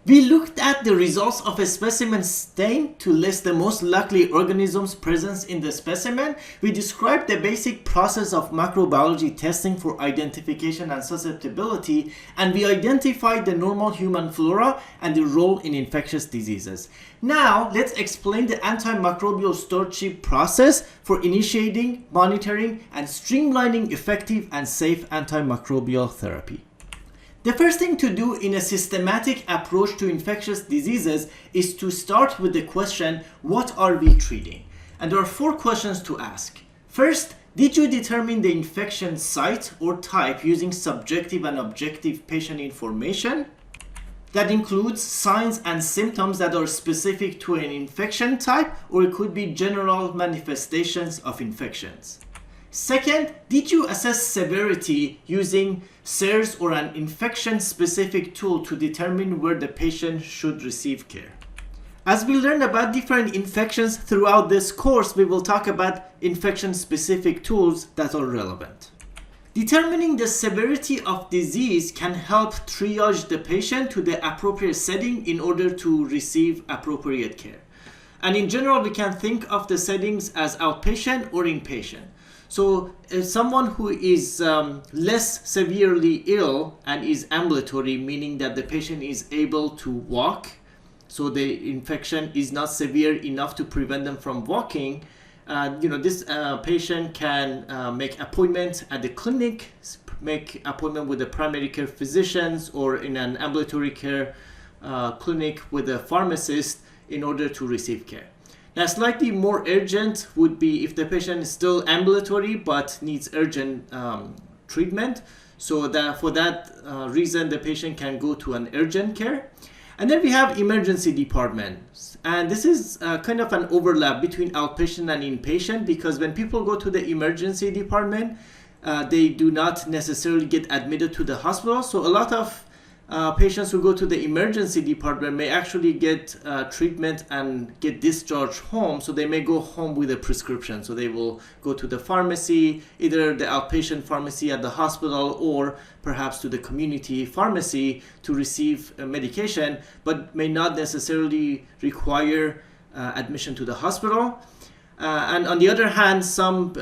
We looked at the results of a specimen stain to list the most likely organisms present in the specimen. We described the basic process of microbiology testing for identification and susceptibility, and we identified the normal human flora and the role in infectious diseases. Now, let's explain the antimicrobial stewardship process for initiating, monitoring, and streamlining effective and safe antimicrobial therapy. The first thing to do in a systematic approach to infectious diseases is to start with the question, what are we treating? And there are 4 questions to ask. First, did you determine the infection site or type using subjective and objective patient information? That includes signs and symptoms that are specific to an infection type, or it could be general manifestations of infections. Second, did you assess severity using SIRS or an infection-specific tool to determine where the patient should receive care? As we learn about different infections throughout this course, we will talk about infection-specific tools that are relevant. Determining the severity of disease can help triage the patient to the appropriate setting in order to receive appropriate care. And in general, we can think of the settings as outpatient or inpatient. So if someone who is less severely ill and is ambulatory, meaning that the patient is able to walk, so the infection is not severe enough to prevent them from walking, this patient can make appointments at the clinic, make appointment with the primary care physicians, or in an ambulatory care clinic with a pharmacist in order to receive care. Now, slightly more urgent would be if the patient is still ambulatory but needs urgent treatment. So that for that reason, the patient can go to an urgent care. And then we have emergency departments. And this is kind of an overlap between outpatient and inpatient, because when people go to the emergency department, they do not necessarily get admitted to the hospital. So a lot of patients who go to the emergency department may actually get treatment and get discharged home. So they may go home with a prescription. So they will go to the pharmacy, either the outpatient pharmacy at the hospital or perhaps to the community pharmacy to receive medication, but may not necessarily require admission to the hospital. And on the other hand, some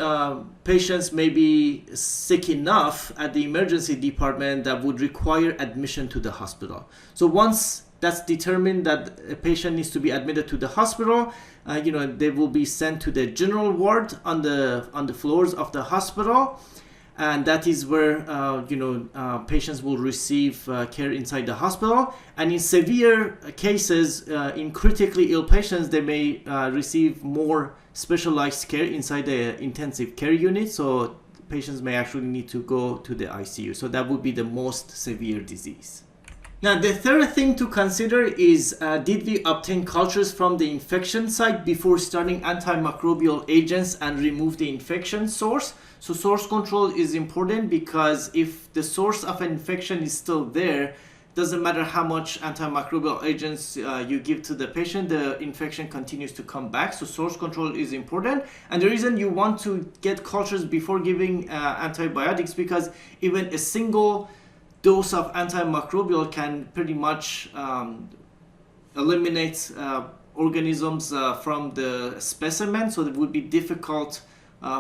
patients may be sick enough at the emergency department that would require admission to the hospital. So once that's determined that a patient needs to be admitted to the hospital, they will be sent to the general ward on the floors of the hospital. And that is where patients will receive care inside the hospital. And in severe cases, in critically ill patients, they may receive more specialized care inside the intensive care unit. So patients may actually need to go to the ICU. So that would be the most severe disease. Now, the third thing to consider is, did we obtain cultures from the infection site before starting antimicrobial agents and remove the infection source? So source control is important, because if the source of an infection is still there, doesn't matter how much antimicrobial agents you give to the patient, the infection continues to come back. So source control is important. And the reason you want to get cultures before giving antibiotics, because even a single dose of antimicrobial can pretty much eliminate organisms from the specimen, so it would be difficult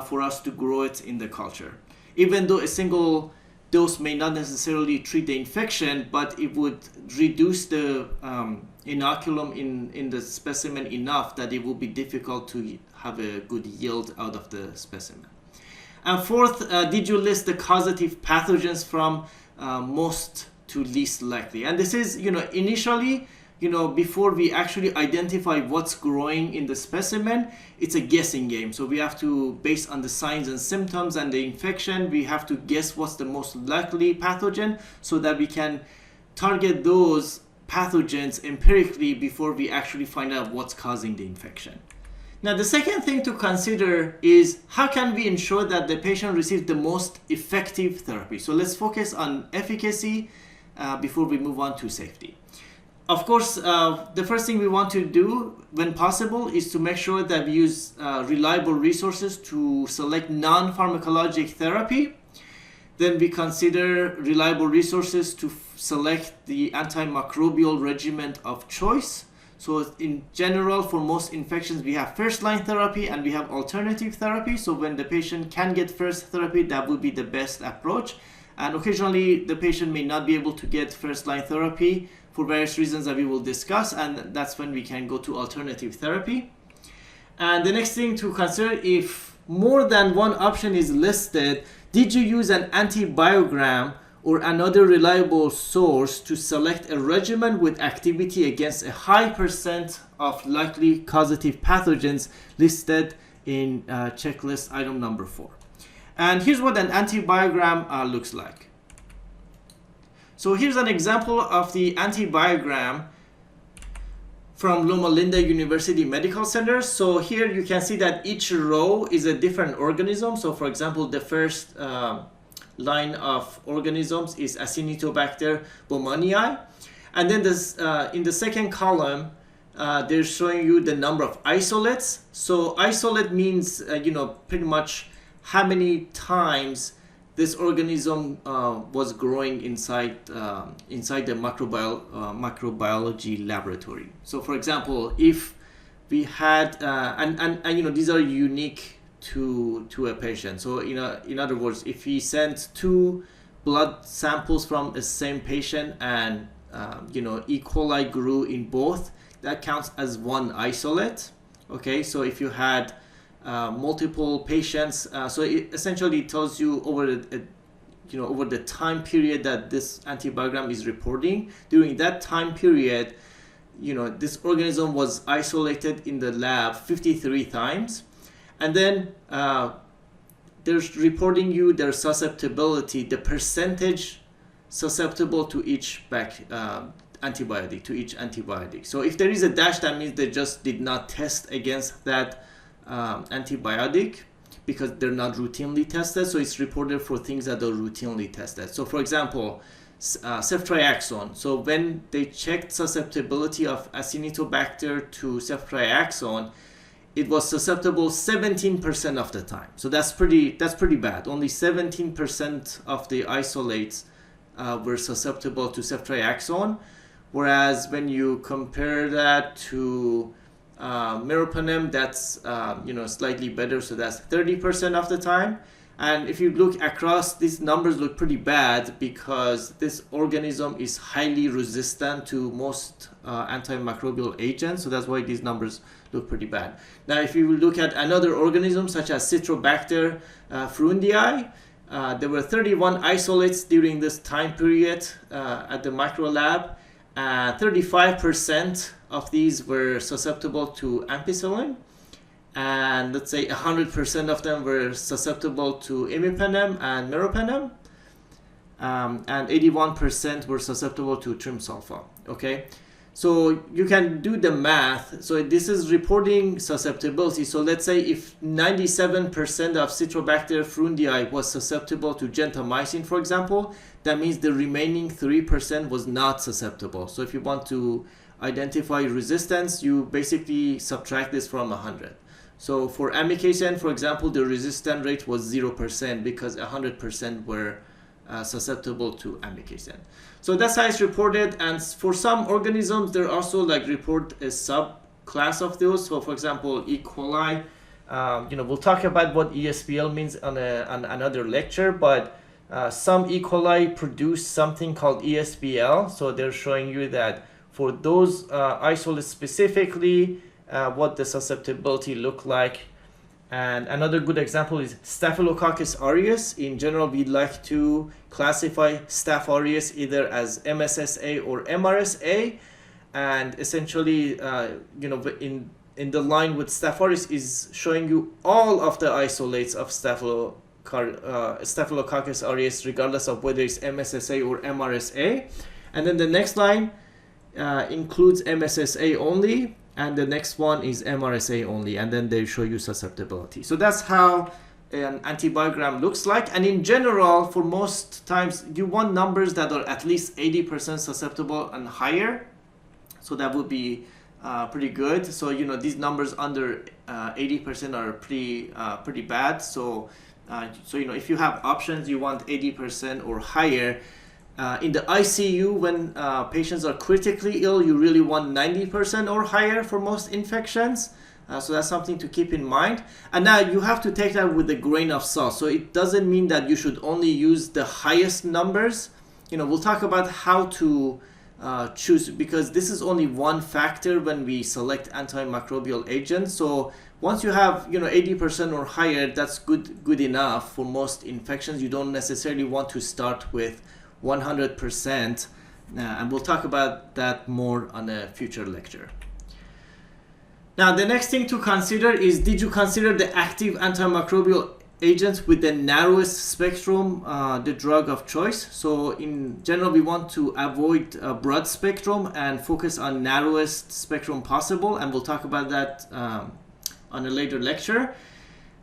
for us to grow it in the culture. Even though a single dose may not necessarily treat the infection, but it would reduce the inoculum in the specimen enough that it will be difficult to have a good yield out of the specimen. And fourth, did you list the causative pathogens from most to least likely? And this is, initially, before we actually identify what's growing in the specimen, it's a guessing game. So we have to, based on the signs and symptoms and the infection, we have to guess what's the most likely pathogen so that we can target those pathogens empirically before we actually find out what's causing the infection. Now, the second thing to consider is, how can we ensure that the patient receives the most effective therapy? So let's focus on efficacy before we move on to safety. Of course, the first thing we want to do when possible is to make sure that we use reliable resources to select non-pharmacologic therapy. Then we consider reliable resources to select the antimicrobial regimen of choice. So in general, for most infections, we have first-line therapy and we have alternative therapy. So when the patient can get first therapy, that would be the best approach. And occasionally, the patient may not be able to get first-line therapy for various reasons that we will discuss, and that's when we can go to alternative therapy. And the next thing to consider, if more than one option is listed, did you use an antibiogram or another reliable source to select a regimen with activity against a high percent of likely causative pathogens listed in checklist item number 4. And here's what an antibiogram looks like. So here's an example of the antibiogram from Loma Linda University Medical Center. So here you can see that each row is a different organism. So for example, the first line of organisms is Acinetobacter baumannii. And then this, in the second column, they're showing you the number of isolates. So isolate means, pretty much how many times this organism was growing inside the microbiology laboratory. So for example, if we had, these are unique to a patient. So in other words, if we sent 2 blood samples from the same patient and E. coli grew in both, that counts as one isolate. Okay, so if you had multiple patients, so it essentially tells you over the time period that this antibiogram is reporting. During that time period, this organism was isolated in the lab 53 times, and then they're reporting you their susceptibility, the percentage susceptible to each antibiotic. So if there is a dash, that means they just did not test against that antibiotic because they're not routinely tested. So it's reported for things that are routinely tested. So for example, ceftriaxone. So when they checked susceptibility of Acinetobacter to ceftriaxone, it was susceptible 17% of the time. So that's pretty bad. Only 17% of the isolates were susceptible to ceftriaxone, whereas when you compare that to meropenem, that's slightly better, so that's 30% of the time. And if you look across, these numbers look pretty bad because this organism is highly resistant to most antimicrobial agents, so that's why these numbers look pretty bad. Now if you look at another organism such as Citrobacter frundii, there were 31 isolates during this time period at the micro lab. 35% of these were susceptible to ampicillin, and let's say 100% of them were susceptible to imipenem and meropenem, and 81% were susceptible to trimsulfa. Okay, so you can do the math. So this is reporting susceptibility. So let's say if 97% of Citrobacter frundii was susceptible to gentamicin, for example, that means the remaining 3% was not susceptible. So if you want to identify resistance, you basically subtract this from 100. So for amikacin, for example, the resistance rate was 0% because 100% were susceptible to amikacin. So that's how it's reported. And for some organisms, there also report a subclass of those. So for example, E. coli, we'll talk about what ESBL means on another lecture, but some E. coli produce something called ESBL. So they're showing you that for those isolates specifically, what the susceptibility look like. And another good example is Staphylococcus aureus. In general, we like to classify Staph aureus either as MSSA or MRSA. And essentially, in the line with Staph aureus is showing you all of the isolates of Staphylococcus aureus, regardless of whether it's MSSA or MRSA. And then the next line includes MSSA only, and the next one is MRSA only, and then they show you susceptibility. So that's how an antibiogram looks like. And in general, for most times, you want numbers that are at least 80% susceptible and higher. So that would be pretty good. So these numbers under 80% are pretty bad. So if you have options, you want 80% or higher. In the ICU, when patients are critically ill, you really want 90% or higher for most infections. So that's something to keep in mind. And now you have to take that with a grain of salt. So it doesn't mean that you should only use the highest numbers. We'll talk about how to choose, because this is only one factor when we select antimicrobial agents. So once you have 80% or higher, that's good enough for most infections. You don't necessarily want to start with 100%, and we'll talk about that more on a future lecture. Now, the next thing to consider is, did you consider the active antimicrobial agents with the narrowest spectrum the drug of choice? So in general, we want to avoid broad spectrum and focus on narrowest spectrum possible, and we'll talk about that on a later lecture.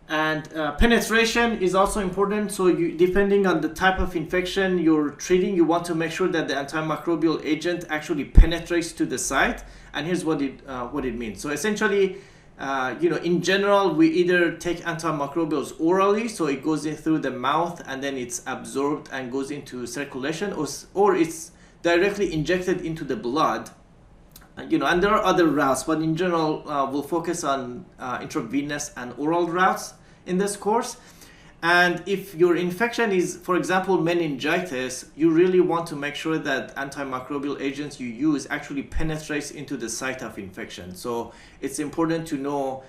And penetration is also important. So depending on the type of infection you're treating, you want to make sure that the antimicrobial agent actually penetrates to the site. And here's what it means. So essentially, in general, we either take antimicrobials orally, so it goes in through the mouth and then it's absorbed and goes into circulation, or it's directly injected into the blood. And there are other routes, but in general, we'll focus on intravenous and oral routes in this course. And if your infection is, for example, meningitis, you really want to make sure that antimicrobial agents you use actually penetrates into the site of infection. So it's important to know,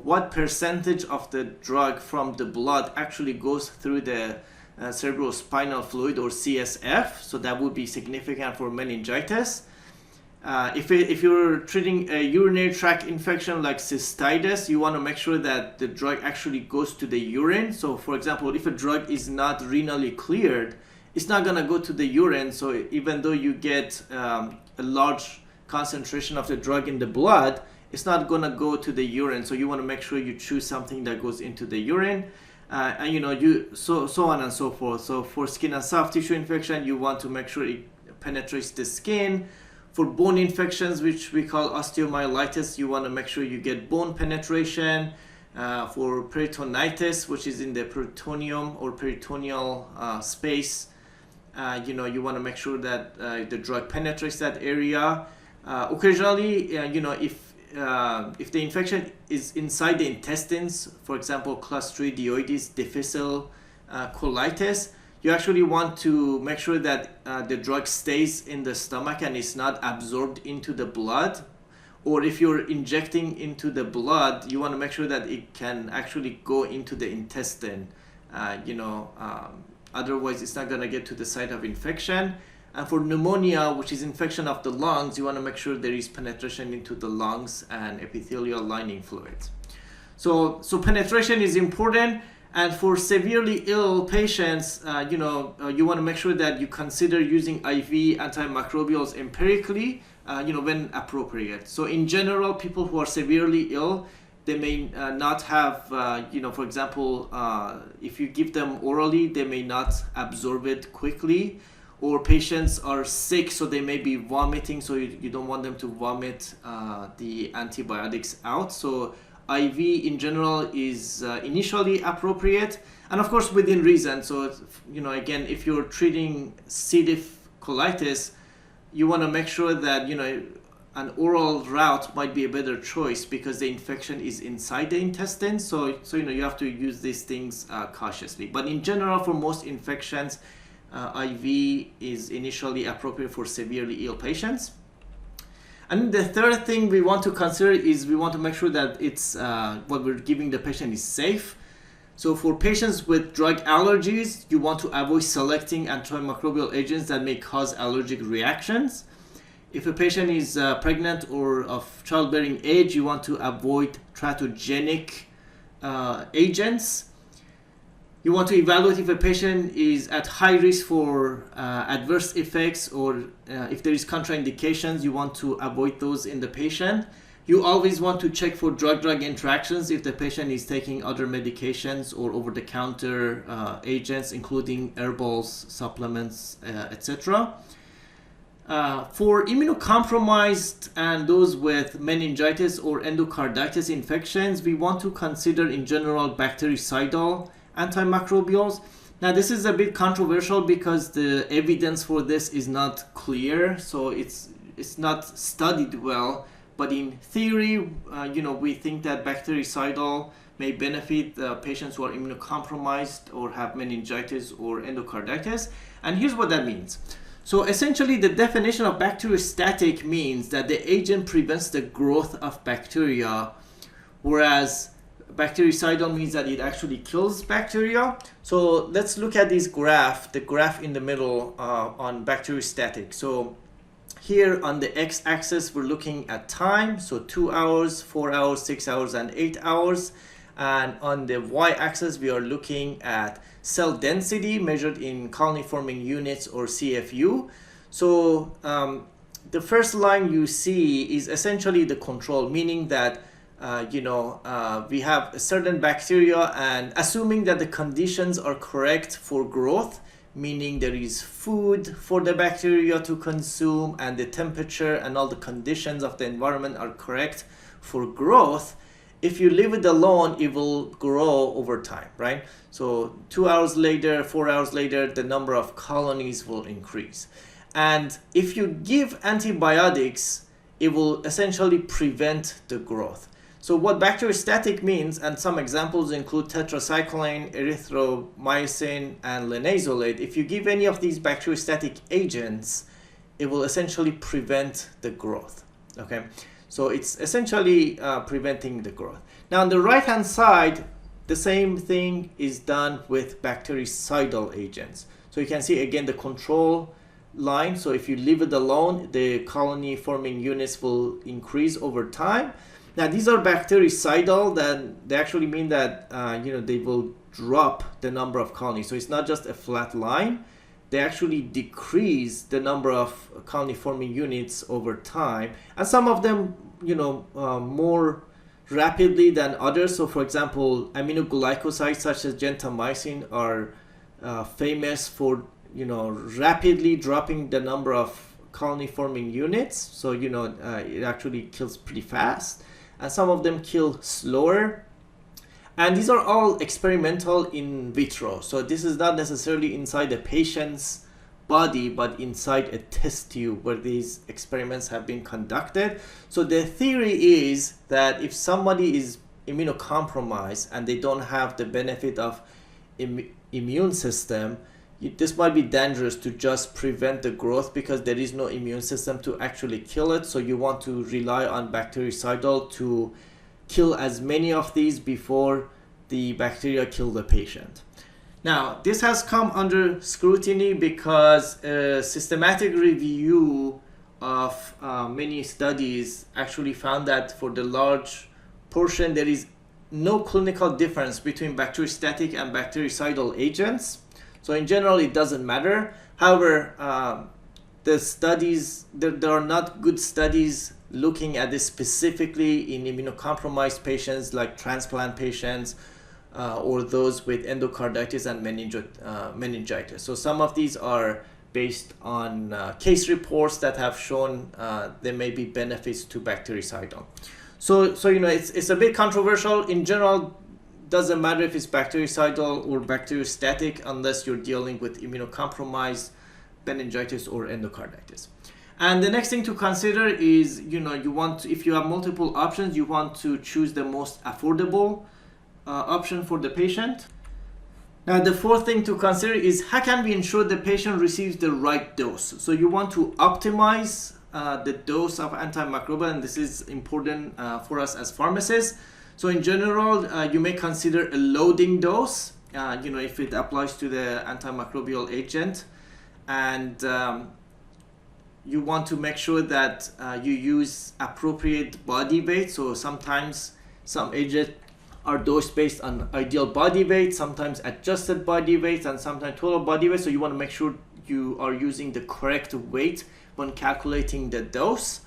what percentage of the drug from the blood actually goes through the cerebrospinal fluid, or CSF. So that would be significant for meningitis. If you're treating a urinary tract infection like cystitis, you want to make sure that the drug actually goes to the urine. So for example, if a drug is not renally cleared, it's not going to go to the urine. So even though you get a large concentration of the drug in the blood, it's not going to go to the urine. So you want to make sure you choose something that goes into the urine. And so on and so forth. So for skin and soft tissue infection, you want to make sure it penetrates the skin. For bone infections, which we call osteomyelitis, you want to make sure you get bone penetration. For peritonitis, which is in the peritoneum or peritoneal space, you want to make sure that the drug penetrates that area. Occasionally, if the infection is inside the intestines, for example, Clostridioides difficile colitis, you actually want to make sure that the drug stays in the stomach and is not absorbed into the blood. Or if you're injecting into the blood, you want to make sure that it can actually go into the intestine. Otherwise, it's not going to get to the site of infection. And for pneumonia, which is infection of the lungs, you want to make sure there is penetration into the lungs and epithelial lining fluids. So penetration is important. And for severely ill patients, you want to make sure that you consider using IV antimicrobials empirically, when appropriate. So in general, people who are severely ill, they may not have, for example, if you give them orally, they may not absorb it quickly. Or patients are sick, so they may be vomiting, so you don't want them to vomit the antibiotics out. So IV in general is initially appropriate, and of course within reason. So again, if you're treating C. diff colitis, you want to make sure that an oral route might be a better choice because the infection is inside the intestine. So you have to use these things cautiously. But in general, for most infections, IV is initially appropriate for severely ill patients. And the third thing we want to consider is we want to make sure that it's what we're giving the patient is safe. So for patients with drug allergies, you want to avoid selecting antimicrobial agents that may cause allergic reactions. If a patient is pregnant or of childbearing age, you want to avoid teratogenic agents. You want to evaluate if a patient is at high risk for adverse effects, or if there is contraindications, you want to avoid those in the patient. You always want to check for drug-drug interactions if the patient is taking other medications or over-the-counter agents, including herbals, supplements, etc. For immunocompromised and those with meningitis or endocarditis infections, we want to consider in general bactericidal antimicrobials, Now this is a bit controversial because the evidence for this is not clear, so it's not studied well. But in theory, we think that bactericidal may benefit patients who are immunocompromised or have meningitis or endocarditis. And here's what that means. So essentially, the definition of bacteriostatic means that the agent prevents the growth of bacteria, whereas bactericidal means that it actually kills bacteria. So let's look at this graph, the graph in the middle on bacteriostatic. So here on the x-axis, we're looking at time, so 2 hours, 4 hours, 6 hours, and 8 hours. And on the y-axis, we are looking at cell density measured in colony-forming units, or CFU. So the first line you see is essentially the control, meaning that we have a certain bacteria, and assuming that the conditions are correct for growth, meaning there is food for the bacteria to consume and the temperature and all the conditions of the environment are correct for growth, if you leave it alone, it will grow over time, right? So 2 hours later, 4 hours later, the number of colonies will increase. And if you give antibiotics, it will essentially prevent the growth. So what bacteriostatic means, and some examples include tetracycline, erythromycin, and linezolid. If you give any of these bacteriostatic agents, it will essentially prevent the growth, okay? So it's essentially preventing the growth. Now on the right-hand side, the same thing is done with bactericidal agents. So you can see again the control line. So if you leave it alone, the colony-forming units will increase over time. Now these are bactericidal, then they actually mean that they will drop the number of colonies. So it's not just a flat line. They actually decrease the number of colony-forming units over time, and some of them, more rapidly than others. So, for example, aminoglycosides such as gentamicin are famous for rapidly dropping the number of colony-forming units. So, it actually kills pretty fast, and some of them kill slower. And these are all experimental in vitro. So this is not necessarily inside the patient's body, but inside a test tube where these experiments have been conducted. So the theory is that if somebody is immunocompromised and they don't have the benefit of immune system, this might be dangerous to just prevent the growth because there is no immune system to actually kill it. So you want to rely on bactericidal to kill as many of these before the bacteria kill the patient. Now, this has come under scrutiny because a systematic review of many studies actually found that for the large portion, there is no clinical difference between bacteriostatic and bactericidal agents. So in general, it doesn't matter. However, the studies, there are not good studies looking at this specifically in immunocompromised patients like transplant patients or those with endocarditis and meningitis. So some of these are based on case reports that have shown there may be benefits to bactericidal. So it's a bit controversial. In general, doesn't matter if it's bactericidal or bacteriostatic unless you're dealing with immunocompromised meningitis or endocarditis. And the next thing to consider is, if you have multiple options, you want to choose the most affordable option for the patient. Now, the fourth thing to consider is how can we ensure the patient receives the right dose? So you want to optimize the dose of antimicrobial, and this is important for us as pharmacists. So in general, you may consider a loading dose, if it applies to the antimicrobial agent, and you want to make sure that you use appropriate body weight. So sometimes some agents are dosed based on ideal body weight, sometimes adjusted body weight, and sometimes total body weight. So you want to make sure you are using the correct weight when calculating the dose.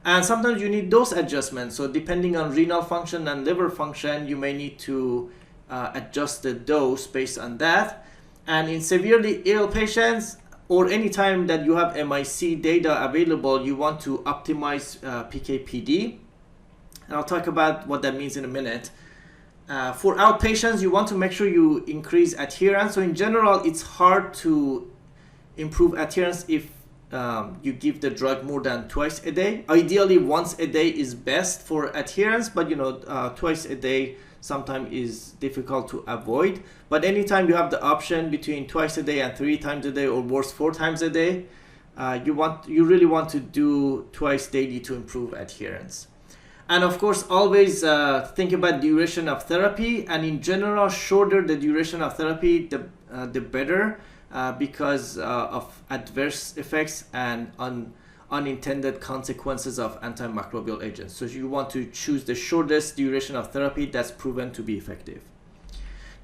And sometimes you need dose adjustments. So depending on renal function and liver function, you may need to adjust the dose based on that. And in severely ill patients, or any time that you have MIC data available, you want to optimize PK/PD. And I'll talk about what that means in a minute. For outpatients, you want to make sure you increase adherence. So in general, it's hard to improve adherence if you give the drug more than twice a day. Ideally, once a day is best for adherence, but twice a day sometimes is difficult to avoid. But anytime you have the option between twice a day and 3 times a day, or worse, 4 times a day, you really want to do twice daily to improve adherence. And of course, always think about duration of therapy. And in general, shorter the duration of therapy, the better, because of adverse effects and unintended consequences of antimicrobial agents. So you want to choose the shortest duration of therapy that's proven to be effective.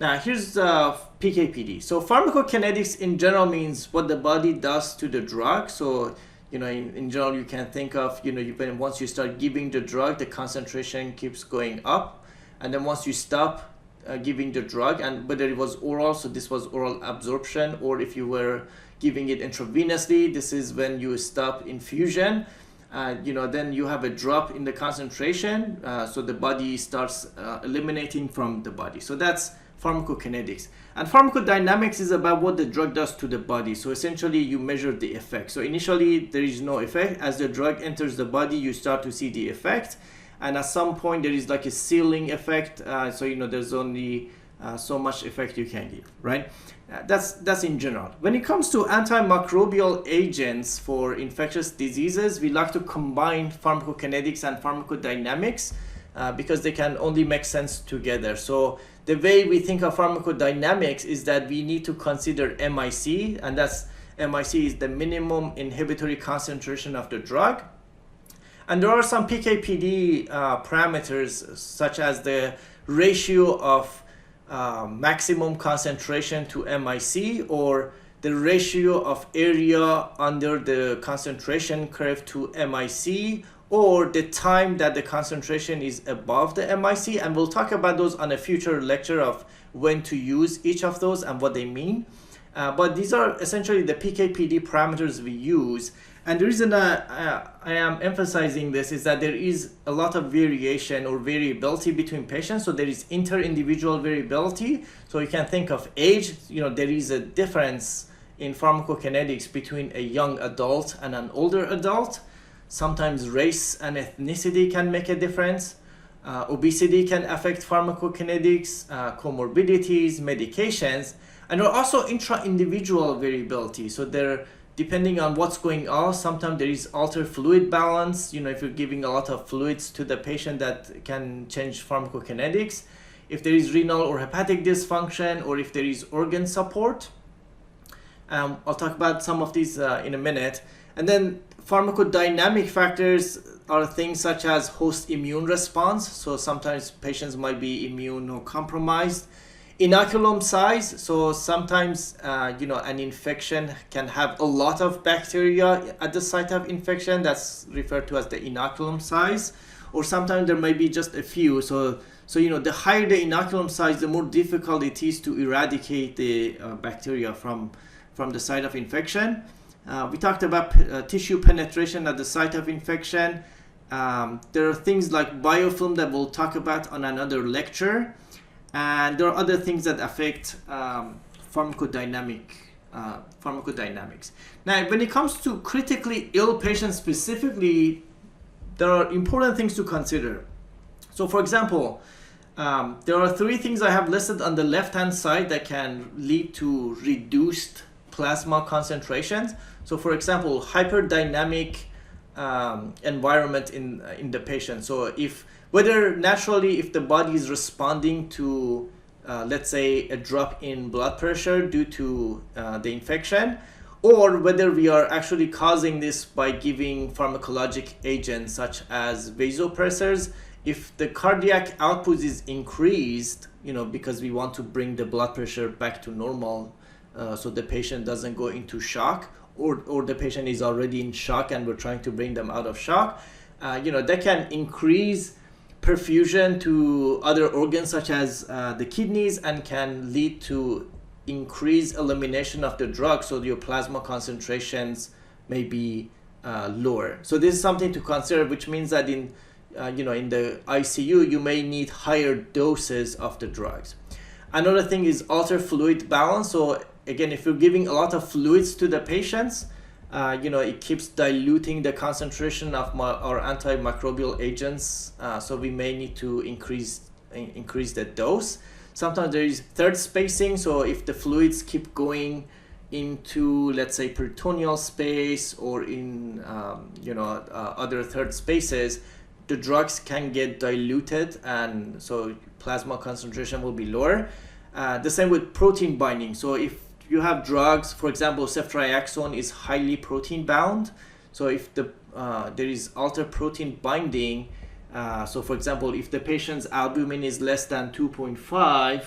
Now here's PK/PD. So pharmacokinetics in general means what the body does to the drug. So in general, you can think of, once you start giving the drug, the concentration keeps going up. And then once you stop giving the drug, and whether it was oral, so this was oral absorption, or if you were giving it intravenously, this is when you stop infusion. Then you have a drop in the concentration, so the body starts eliminating from the body. So that's pharmacokinetics. And pharmacodynamics is about what the drug does to the body. So essentially, you measure the effect. So initially, there is no effect. As the drug enters the body, you start to see the effect. And at some point, there is like a ceiling effect. There's only so much effect you can give, right? That's in general. When it comes to antimicrobial agents for infectious diseases, we like to combine pharmacokinetics and pharmacodynamics because they can only make sense together. So the way we think of pharmacodynamics is that we need to consider MIC, and MIC is the minimum inhibitory concentration of the drug. And there are some PK/PD parameters, such as the ratio of maximum concentration to MIC, or the ratio of area under the concentration curve to MIC, or the time that the concentration is above the MIC. And we'll talk about those on a future lecture of when to use each of those and what they mean. But these are essentially the PK/PD parameters we use. And the reason I am emphasizing this is that there is a lot of variation or variability between patients. So there is inter-individual variability. So you can think of age. There is a difference in pharmacokinetics between a young adult and an older adult. Sometimes race and ethnicity can make a difference. Obesity can affect pharmacokinetics, comorbidities, medications, and there are also intra-individual variability. So depending on what's going on, sometimes there is altered fluid balance. If you're giving a lot of fluids to the patient, that can change pharmacokinetics. If there is renal or hepatic dysfunction, or if there is organ support. I'll talk about some of these in a minute. And then pharmacodynamic factors are things such as host immune response. So sometimes patients might be immunocompromised. Inoculum size. So sometimes, an infection can have a lot of bacteria at the site of infection. That's referred to as the inoculum size. Or sometimes there may be just a few. So the higher the inoculum size, the more difficult it is to eradicate the bacteria from the site of infection. We talked about tissue penetration at the site of infection. There are things like biofilm that we'll talk about on another lecture. And there are other things that affect pharmacodynamics. Now, when it comes to critically ill patients specifically, there are important things to consider. So for example, there are 3 things I have listed on the left-hand side that can lead to reduced plasma concentrations. So for example, hyperdynamic environment in the patient. So whether naturally, if the body is responding to, let's say, a drop in blood pressure due to the infection, or whether we are actually causing this by giving pharmacologic agents such as vasopressors. If the cardiac output is increased, because we want to bring the blood pressure back to normal, so the patient doesn't go into shock, or the patient is already in shock and we're trying to bring them out of shock, that can increase perfusion to other organs such as the kidneys, and can lead to increased elimination of the drug, so your plasma concentrations may be lower. So this is something to consider, which means that in in the ICU, you may need higher doses of the drugs. Another thing is alter fluid balance. So again, if you're giving a lot of fluids to the patients, it keeps diluting the concentration of our antimicrobial agents. So we may need to increase the dose. Sometimes there is third spacing. So if the fluids keep going into, let's say, peritoneal space or in other third spaces, the drugs can get diluted, and so plasma concentration will be lower. The same with protein binding. So if you have drugs, for example, ceftriaxone is highly protein bound. So if there is altered protein binding, so for example, if the patient's albumin is less than 2.5,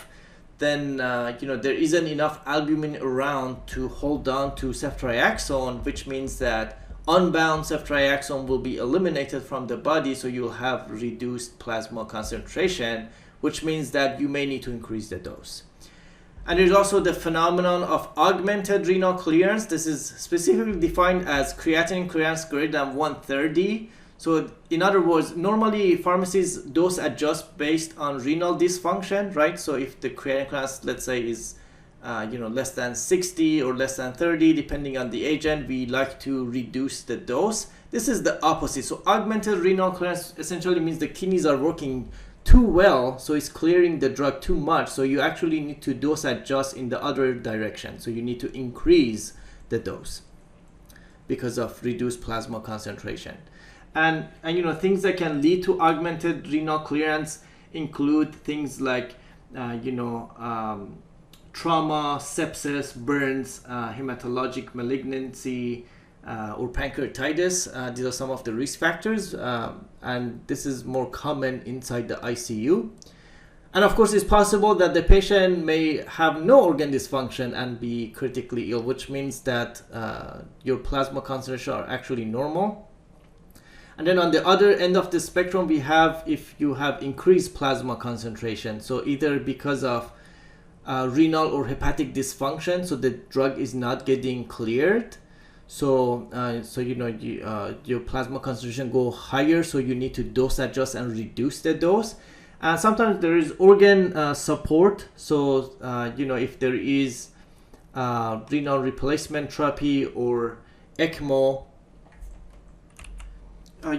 then there isn't enough albumin around to hold on to ceftriaxone, which means that unbound ceftriaxone will be eliminated from the body, so you'll have reduced plasma concentration, which means that you may need to increase the dose. And there's also the phenomenon of augmented renal clearance. This is specifically defined as creatinine clearance greater than 130. So in other words, normally pharmacies dose adjust based on renal dysfunction, right? So if the creatinine clearance, let's say, is less than 60 or less than 30, depending on the agent, we like to reduce the dose. This is the opposite. So augmented renal clearance essentially means the kidneys are working too well, so it's clearing the drug too much. So you actually need to dose adjust in the other direction. So you need to increase the dose because of reduced plasma concentration. And things that can lead to augmented renal clearance include things like trauma, sepsis, burns, hematologic malignancy, or pancreatitis. These are some of the risk factors, and this is more common inside the ICU. And of course, it's possible that the patient may have no organ dysfunction and be critically ill, which means that your plasma concentration are actually normal. And then on the other end of the spectrum, we have if you have increased plasma concentration, so either because of renal or hepatic dysfunction, so the drug is not getting cleared. So your plasma concentration go higher, so you need to dose adjust and reduce the dose. And sometimes there is organ support. So if there is renal replacement therapy or ECMO,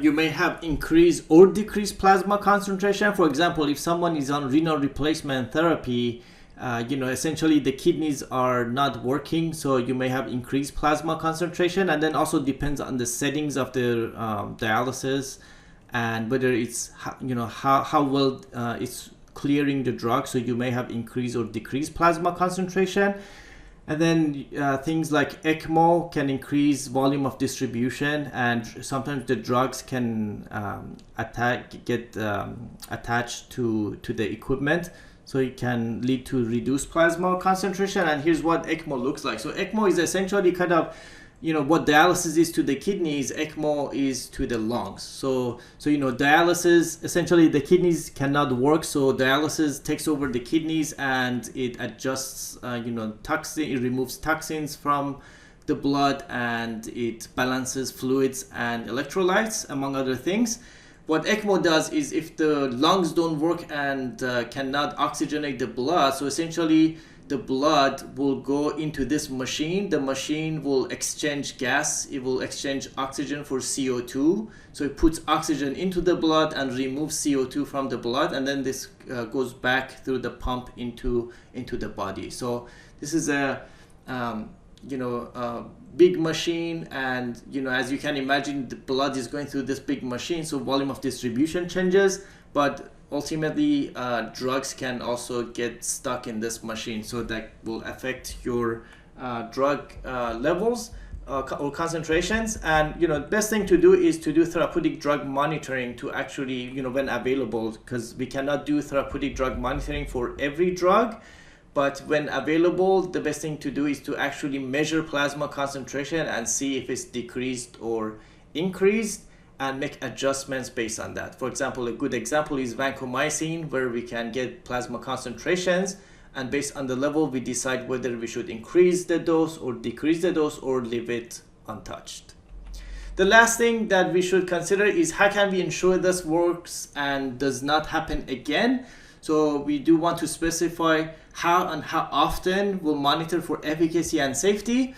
you may have increased or decreased plasma concentration. For example, if someone is on renal replacement therapy, essentially the kidneys are not working, so you may have increased plasma concentration. And then also depends on the settings of the dialysis and whether it's how well it's clearing the drug, so you may have increased or decreased plasma concentration. And then things like ECMO can increase volume of distribution, and sometimes the drugs can get attached to the equipment, so it can lead to reduced plasma concentration. And here's what ECMO looks like. So ECMO is essentially kind of what dialysis is to the kidneys, ECMO is to the lungs. So dialysis, essentially the kidneys cannot work, so dialysis takes over the kidneys and it adjusts toxin, it removes toxins from the blood, and it balances fluids and electrolytes, among other things. What ECMO does is if the lungs don't work and cannot oxygenate the blood, so essentially the blood will go into this machine. The machine will exchange gas. It will exchange oxygen for CO2. So it puts oxygen into the blood and removes CO2 from the blood, and then this goes back through the pump into the body. So this is a big machine, and as you can imagine, the blood is going through this big machine, so volume of distribution changes, but ultimately drugs can also get stuck in this machine, so that will affect your drug levels or concentrations. And the best thing to do is to do therapeutic drug monitoring to actually when available, because we cannot do therapeutic drug monitoring for every drug. But when available, the best thing to do is to actually measure plasma concentration and see if it's decreased or increased, and make adjustments based on that. For example, a good example is vancomycin, where we can get plasma concentrations, and based on the level, we decide whether we should increase the dose or decrease the dose or leave it untouched. The last thing that we should consider is how can we ensure this works and does not happen again. So we do want to specify how and how often we'll monitor for efficacy and safety.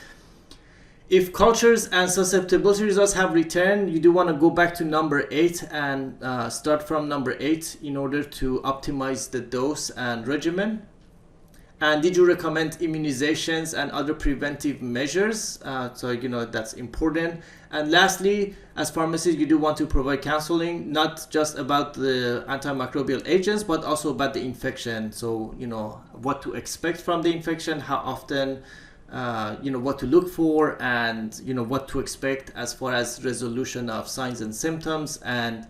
If cultures and susceptibility results have returned, you do want to go back to number 8 and start from number 8 in order to optimize the dose and regimen. And did you recommend immunizations and other preventive measures? So that's important. And lastly, as pharmacists, you do want to provide counseling, not just about the antimicrobial agents, but also about the infection. So what to expect from the infection, how often, what to look for, and what to expect as far as resolution of signs and symptoms, and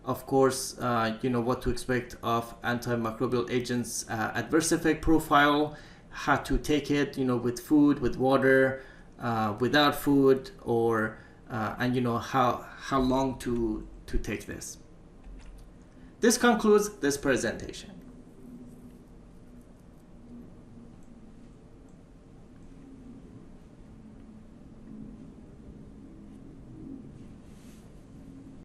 of course what to expect of antimicrobial agents adverse effect profile, how to take it with food, with water, without food, or and how long to take this. This concludes this presentation.